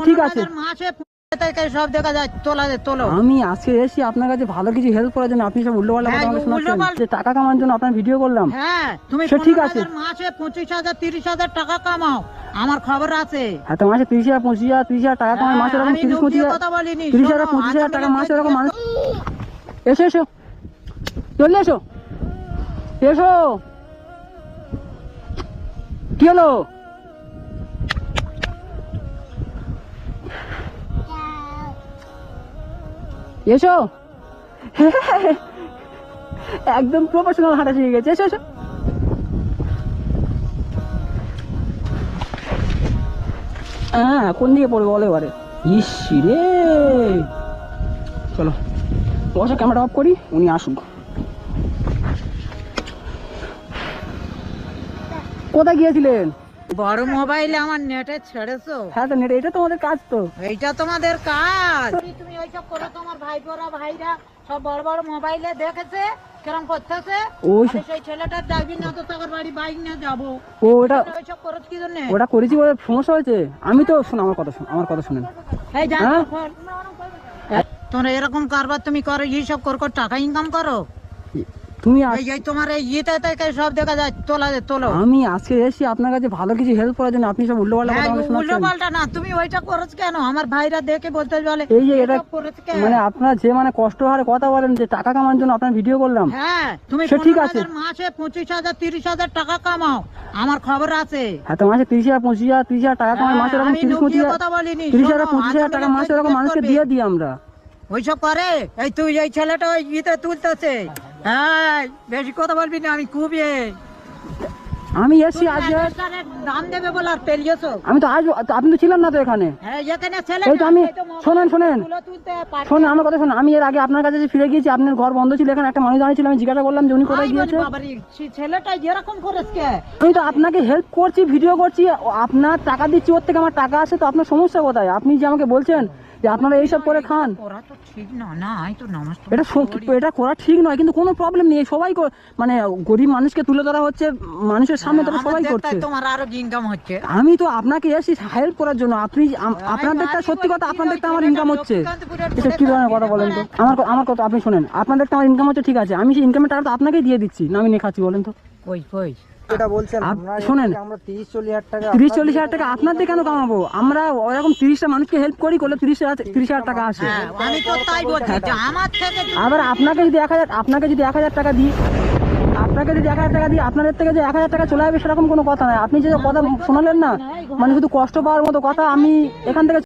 ঠিক আছে, মাসে থেকে সব দেখা যায় তোলো। আমি আজকে এসেছি আপনার কাছে ভালো কিছু হেল্প করার জন্য, আপনি সব উল্টোপাল্টা কথা আমাকে শোনাচ্ছেন যে টাকা কামানোর জন্য আপনার ভিডিও করলাম। হ্যাঁ, তুমি সে ঠিক আছে, মাসে 25,000 30,000 টাকা কামাও, আমার খবর আছে। হ্যাঁ তো মাসে 30,000 25,000 30,000 টাকা কামায় মাসে এরকম 30,000 কথা বলিনি, 30,000 25,000 টাকা মাসে এরকম মানুষ। এসো এসো, চলে এসো এসো, কি হলো? এসো, একদম প্রফেশনাল হাঁটা শিখে গেছে। এসো এসো, হ্যাঁ কোন দিকে পড়বে বলো এবারে? ইস রে, চলো বসো, ক্যামেরা অফ করি, উনি আসুক। কোথায় গিয়েছিলেন? বড় মোবাইলে আমার নেটে ছেড়েছো। হ্যাঁ তো নেট, এটা তোমাদের কাজ তো। এইটা তোমাদের কাজ। তুমি ওইসব করো, তোমার ভাইরা সব বড় বড় মোবাইলে দেখেছে কেরম করতেছে। ওই সেই ছেলেটার যাবি না তো তোর বাড়ি বাইক নিয়ে যাবো। ও ওটা ওইসব করো কি জন্য? ওটা করেছি বলে সমস্যা হয়েছে। আমি তো শোনো, আমার কথা শোনো, আমার কথা শুনেন। এই জানো হ্যাঁ? তোমরা এরকম কারবার তুমি করো, এইসব কর টাকা ইনকাম করো। তুমি এই তোমার এই ইয়েতে থেকে সব দেখা যায় তোলো। আমি আজকে এসেছি আপনার কাছে ভালো কিছু হেল্প করার জন্য, আপনি সব উল্টোপাল্টা কথা আমাকে উল্টো শোনাচ্ছেন। পাল্টা না, তুমি ওইটা করছ কেন? আমার ভাইরা দেখে বলতে বলে এই যে এটা করেছ কেন? মানে আপনারা যে মানে কষ্ট হারে কথা বলেন যে টাকা কামানোর জন্য আপনার ভিডিও করলাম। হ্যাঁ, তুমি সে ঠিক আছে, মাসে 25,000 30,000 টাকা কামাও, আমার খবর আছে। হ্যাঁ তো মাসে 30,000 25,000 30,000 টাকা কামায় মাসে এরকম 30,000 কথা বলিনি, 30,000 25,000 টাকা মাসে এরকম মানুষকে দিয়ে দিই আমরা। ওইসব করে। এই তুই এই ছেলেটা ওই ইতে তুলতেছে। হ্যাঁ, বেশি কথা বলবি না, আমি খুবই আমি এসেছি আজ, দাম দেবে বলে আর পেরিয়েছো। আমি তো আজ, আপনি তো ছিলেন না তো এখানে। হ্যাঁ, এখানে ছেলে এই তো আমি, শোনেন শোনেন আমার কথা শোনেন। আমি এর আগে আপনার কাছে যে ফিরে গিয়েছি, আপনার ঘর বন্ধ ছিল, এখানে একটা মানুষ দাঁড়িয়ে ছিল, আমি জিজ্ঞাসা করলাম যে উনি কোথায় গিয়েছে। ছেলেটা এরকম করেছে। আমি তো আপনাকে হেল্প করছি, ভিডিও করছি, আপনার টাকা দিচ্ছি, ওর থেকে আমার টাকা আসে, তো আপনার সমস্যা কোথায়? আপনি যে আমাকে বলছেন যে আপনারা এইসব করে খান, এটা করা ঠিক নয়, কিন্তু কোনো প্রবলেম নেই, সবাই মানে গরিব মানুষকে তুলে ধরা হচ্ছে মানুষের সামনে, তারা সবাই করছে। তোমার আরো ইনকাম হচ্ছে। আমি তো আপনাকে এসেছি হেল্প করার জন্য, আপনি আপনার দেখতে, সত্যি কথা আপনার দেখতে আমার ইনকাম হচ্ছে। এটা কি ধরনের কথা বলেন তো? আমার কথা আপনি শোনেন, আপনার দেখতে আমার ইনকাম হচ্ছে, ঠিক আছে, আমি সেই ইনকামের টাকা তো আপনাকেই দিয়ে দিচ্ছি না, আমি নিয়ে খাচ্ছি বলেন তো? কই যেটা বলছেন শোনেন, আমরা 30-40 হাজার টাকা 30-40 হাজার টাকা আপনার দিয়ে কেন কামাবো? আমরা ওরকম 30টা মানুষকে হেল্প করি, করলে 30,000 টাকা আসে। আমি তো তাই বলছি যে আমার থেকে আবার আপনাকে যদি 1,000 টাকা দিই, আপনাদের থেকে যে 1,000 টাকা চলে যাবে সেরকম কোনো কথা নাই। আপনি যে কথা শোনালেন না, মানে শুধু কষ্ট পাওয়ার মতো কথা, আমি এখান থেকে